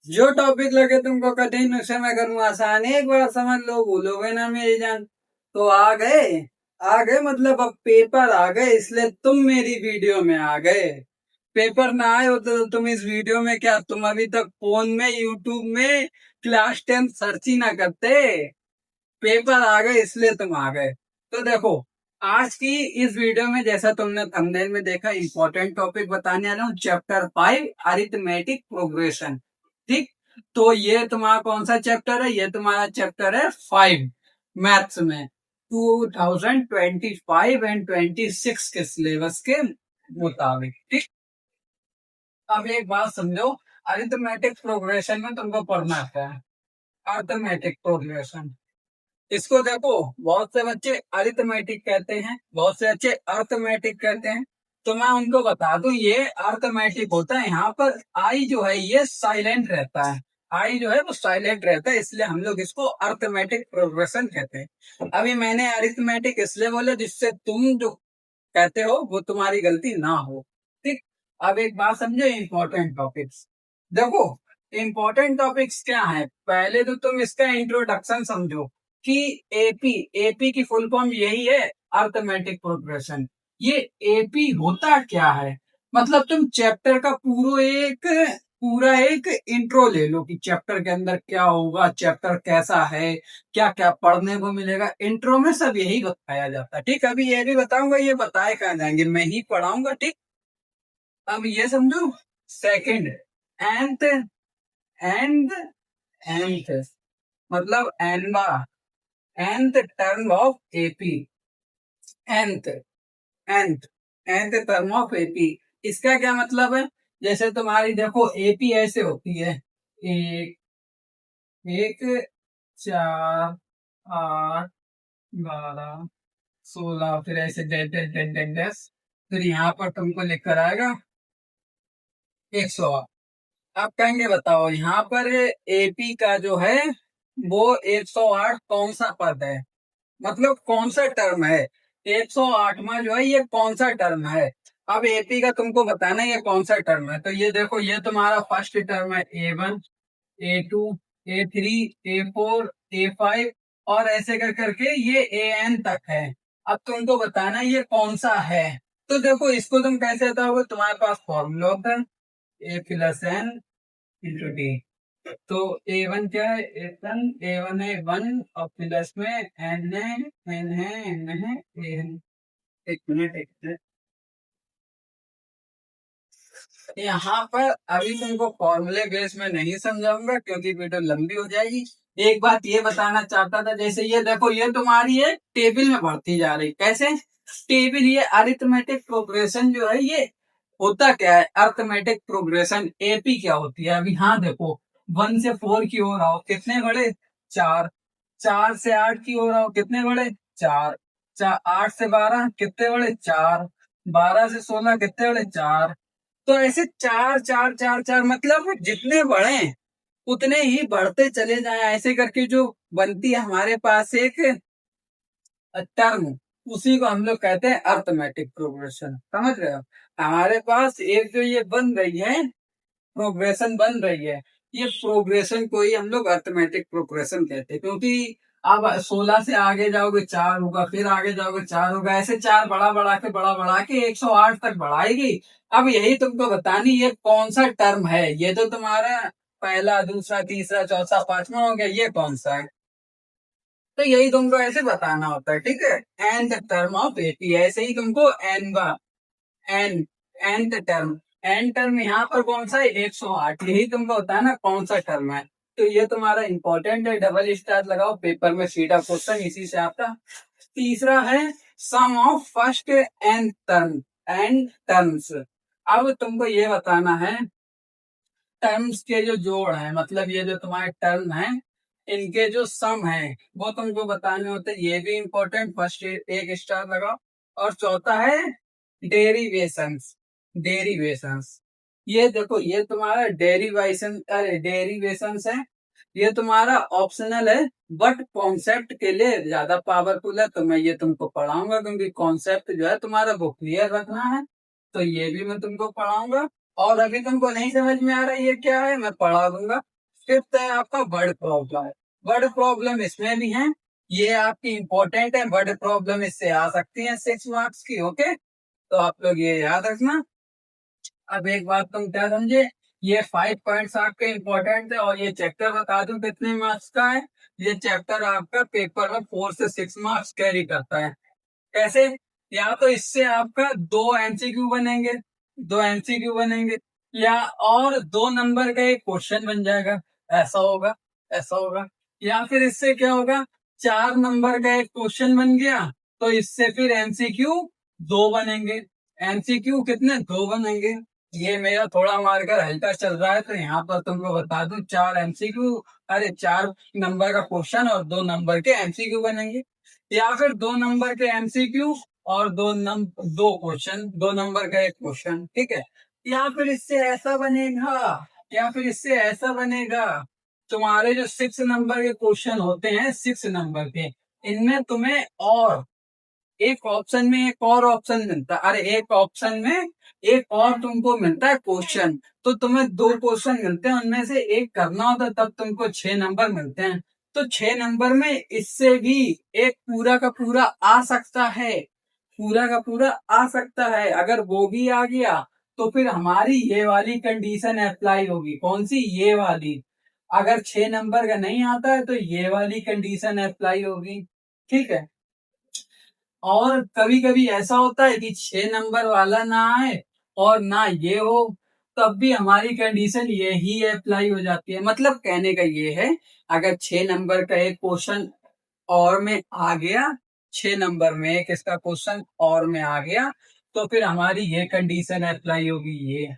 जो टॉपिक लगे तुमको कठिन उसे मैं करूँ आसान, एक बार समझ लो भूलोगे ना मेरी जान। तो आ गए मतलब अब पेपर आ गए, इसलिए तुम मेरी वीडियो में आ गए। पेपर ना आए होते तो तुम इस वीडियो में क्या, तुम अभी तक फोन में यूट्यूब में क्लास 10 सर्च ही ना करते। पेपर आ गए इसलिए तुम आ गए। तो देखो, आज की इस वीडियो में जैसा तुमने थंबनेल में देखा, इंपॉर्टेंट टॉपिक बताने वाला हूँ, चैप्टर 5 अरिथमेटिक प्रोग्रेशन। ठीक, तो ये तुम्हारा कौन सा चैप्टर है? ये तुम्हारा चैप्टर है 5 मैथ्स में, 2025 एंड 26 के सिलेबस के मुताबिक। ठीक, अब एक बात समझो, अरिथमेटिक प्रोग्रेशन में तुमको पढ़ना क्या है? अरिथमेटिक प्रोग्रेशन, इसको देखो, बहुत से बच्चे अरिथमेटिक कहते हैं, बहुत से बच्चे अर्थमेटिक कहते हैं। तो मैं उनको बता दूं, ये अर्थमेटिक होता है। यहाँ पर आई जो है ये साइलेंट रहता है, आई जो है वो साइलेंट रहता है, इसलिए हम लोग इसको अर्थमेटिक प्रोग्रेशन कहते हैं। अभी मैंने अरिथमेटिक इसलिए बोला जिससे तुम जो कहते हो वो तुम्हारी गलती ना हो। ठीक, अब एक बात समझो, इंपॉर्टेंट टॉपिक्स देखो। इंपॉर्टेंट टॉपिक्स क्या है? पहले तो तुम इसका इंट्रोडक्शन समझो कि एपी, एपी की फुल फॉर्म यही है, अर्थमेटिक प्रोग्रेशन। ये एपी होता क्या है? मतलब तुम चैप्टर का पूरा एक इंट्रो ले लो कि चैप्टर के अंदर क्या होगा, चैप्टर कैसा है, क्या क्या पढ़ने को मिलेगा। इंट्रो में सब यही बताया जाता है। ठीक, अभी ये भी बताऊंगा, ये बताए कहाँ जाएंगे, मैं ही पढ़ाऊंगा। ठीक, अब ये समझो, सेकंड, एंथ, एंड एंथ मतलब एनवा, nth term of AP, nth, nth, nth term of AP. इसका क्या मतलब है? जैसे तुम्हारी देखो एपी ऐसे होती है, एक, एक, 4, 8, 12, 16, फिर ऐसे dash dash dash dash dash, फिर यहाँ पर तुमको लिखकर आएगा 108। आप कहेंगे बताओ यहाँ पर एपी का जो है वो 108 कौन सा पद है, मतलब कौन सा टर्म है? 108वां जो है ये कौन सा टर्म है? अब एपी का तुमको बताना है ये कौन सा टर्म है। तो ये देखो, ये तुम्हारा फर्स्ट टर्म है, A1, A2, A3, A4, A5, और ऐसे कर करके ये AN तक है। अब तुमको बताना है ये कौन सा है। तो देखो, इसको तुम कैसे बताओगे? तुम्हारे पास फॉर्मूला होता है, A+N×D। तो A1 क्या है? A1 है 1, और प्लस में N है, N है, N है, A है। एक मिनट, एक मिनट, यहाँ पर अभी तुमको फॉर्मूले बेस में नहीं समझाऊंगा क्योंकि वीडियो लंबी हो जाएगी। एक बात ये बताना चाहता था, जैसे ये देखो, ये तुम्हारी एक टेबल में बढ़ती जा रही, कैसे टेबल? ये अरिथमेटिक प्रोग्रेशन जो है ये होता क्या है? अरिथमेटिक प्रोग्रेशन एपी क्या होती है? अभी हाँ देखो, 1 से 4 की ओर आओ, कितने बड़े? 4। 4 से 8 की ओर आओ, कितने बड़े? 4। 8 से 12 कितने बड़े? 4। 12 से 16 कितने बड़े? 4। तो ऐसे 4 4 4 4, मतलब जितने बढ़े उतने ही बढ़ते चले जाएं, ऐसे करके जो बनती है हमारे पास एक टर्म, उसी को हम लोग कहते हैं अर्थमेटिक प्रोग्रेशन। समझ रहे हो? हमारे पास एक जो ये बन रही है, प्रोग्रेशन बन रही है, ये प्रोग्रेशन को ही हम लोग अर्थमेटिक प्रोग्रेशन कहते हैं। क्योंकि अब 16 से आगे जाओगे 4 होगा, फिर आगे जाओगे 4 होगा, ऐसे 4 बड़ा बढ़ा के 108 तक बढ़ाएगी। अब यही तुमको बतानी ये कौन सा टर्म है। ये तो तुम्हारा पहला, दूसरा, तीसरा, चौथा, पांचवा हो गया, ये कौन सा है? तो यही तुमको ऐसे बताना होता है। ठीक है, एंड टर्म ऑफ एपी, ऐसे ही तुमको एन का, n, and term, n term यहाँ पर कौन सा है? 108, यही तुमको होता है ना कौन सा टर्म है। तो ये तुम्हारा इंपॉर्टेंट है, डबल स्टार लगाओ, पेपर में सीधा क्वेश्चन इसी से आता। तीसरा है sum of first n term, and terms. अब तुमको ये बताना है टर्म्स के जो जोड़ है, मतलब ये जो तुम्हारे टर्म है इनके जो सम है वो तुमको बताने होते हैं, ये भी इंपॉर्टेंट, फर्स्ट एक स्टार लगाओ। और चौथा है डेरिवेशंस, डेरिवेशंस। ये देखो, ये तुम्हारा डेरिवेशन, अरे डेरिवेशंस है, ये तुम्हारा ऑप्शनल है, बट कॉन्सेप्ट के लिए ज्यादा पावरफुल है। तो मैं ये तुमको पढ़ाऊंगा क्योंकि कॉन्सेप्ट जो है तुम्हारा वो क्लियर रखना है, तो ये भी मैं तुमको पढ़ाऊंगा। और अभी तुमको नहीं समझ में आ रहा है ये क्या है, मैं पढ़ा दूंगा। फिफ्थ है आपका वर्ड प्रॉब्लम। वर्ड प्रॉब्लम इसमें भी है, ये आपकी इंपॉर्टेंट है। वर्ड प्रॉब्लम इससे आ सकती है 6 मार्क्स की। ओके, तो आप लोग ये याद रखना। अब एक बात तुम क्या समझे, ये 5 पॉइंट्स आपके इम्पोर्टेंट थे, और ये चैप्टर बता दूं कितने मार्क्स का है। ये चैप्टर आपका पेपर में 4 से 6 मार्क्स कैरी करता है। कैसे? या तो इससे आपका 2 MCQ बनेंगे, 2 MCQ बनेंगे, या और 2 नंबर का एक क्वेश्चन बन जाएगा। ऐसा होगा, ऐसा होगा। या फिर इससे क्या होगा, 4 नंबर का एक क्वेश्चन बन गया, तो इससे फिर MCQ 2 बनेंगे। MCQ कितने, 2 बनेंगे। ये मेरा थोड़ा मार्कर हल्का चल रहा है, तो यहाँ पर तुमको बता दूं 4 MCQ, अरे 4 नंबर का क्वेश्चन और 2 नंबर के MCQ बनेंगे। या फिर 2 नंबर के MCQ और 2 क्वेश्चन, 2 नंबर का एक क्वेश्चन, ठीक है। या फिर इससे ऐसा बनेगा, या फिर इससे ऐसा बनेगा, तुम्हारे जो 6 नंबर के क्वेश्चन होते हैं, 6 नंबर के, इनमें तुम्हें और एक ऑप्शन में एक और ऑप्शन मिलता है, अरे एक ऑप्शन में एक और तुमको मिलता है क्वेश्चन। तो तुम्हें 2 क्वेश्चन मिलते हैं, उनमें से एक करना होता है, तब तुमको 6 नंबर मिलते हैं। तो 6 नंबर में इससे भी एक पूरा का पूरा आ सकता है, पूरा का पूरा आ सकता है। अगर वो भी आ गया, तो फिर हमारी ये वाली कंडीशन अप्लाई होगी। कौन सी, ये वाली। अगर 6 नंबर का नहीं आता है, तो ये वाली कंडीशन अप्लाई होगी, ठीक है। और कभी कभी ऐसा होता है कि 6 नंबर वाला ना आए और ना ये हो, तब भी हमारी कंडीशन ये ही अप्लाई हो जाती है। मतलब कहने का ये है, अगर 6 नंबर का एक क्वेश्चन और में आ गया, 6 नंबर में एक इसका क्वेश्चन और में आ गया, तो फिर हमारी ये कंडीशन अप्लाई होगी, ये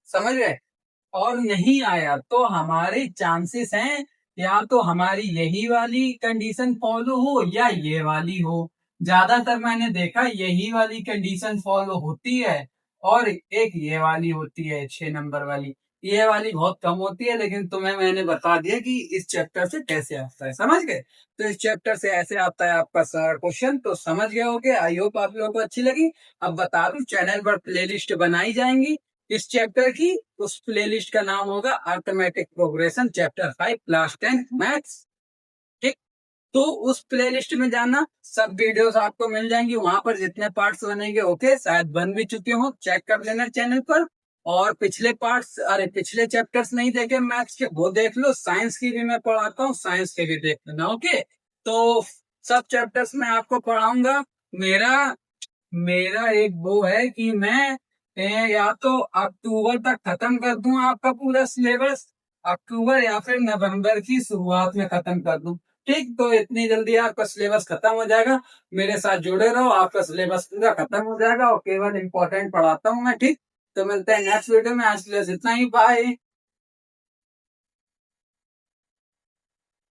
समझ गए। और नहीं आया तो हमारे चांसेस हैं, या तो हमारी यही वाली कंडीशन फॉलो हो या ये वाली हो। ज्यादातर मैंने देखा यही वाली कंडीशन फॉलो होती है, और एक ये वाली होती है 6 नंबर वाली। ये वाली बहुत कम होती है, लेकिन तुम्हें मैंने बता दिया कि इस चैप्टर से कैसे आता है, समझ गए। तो इस चैप्टर से ऐसे आता है आपका सर क्वेश्चन, तो समझ गए होगे। आई होप आप लोगों को अच्छी लगी। अब बता दूं, चैनल पर प्लेलिस्ट बनाई जाएंगी इस चैप्टर की। उस प्लेलिस्ट का नाम होगा arithmetic progression chapter 5 class 10 maths, ठीक। तो उस प्लेलिस्ट में जाना, सब वीडियोस आपको मिल जाएंगी वहां पर, जितने पार्ट्स बनेंगे। ओके, शायद बन भी चुके हो, चेक कर लेना चैनल पर। और पिछले पार्ट्स, अरे पिछले चैप्टर्स नहीं देखे मैथ्स के, वो देख लो। साइंस की भी मैं पढ़ाता हूँ, साइंस के भी देख लेना। ओके, तो सब चैप्टर्स मैं आपको पढ़ाऊंगा। मेरा मेरा एक वो है कि मैं या तो अक्टूबर तक खत्म कर दूं आपका पूरा सिलेबस, अक्टूबर या फिर नवंबर की शुरुआत में खत्म कर दूं, ठीक। तो इतनी जल्दी आपका सिलेबस खत्म हो जाएगा। मेरे साथ जुड़े रहो, आपका सिलेबस पूरा खत्म हो जाएगा, और केवल इंपॉर्टेंट पढ़ाता हूँ मैं, ठीक। तो मिलते हैं नेक्स्ट वीडियो में, आज के लिए इतना ही, बाय।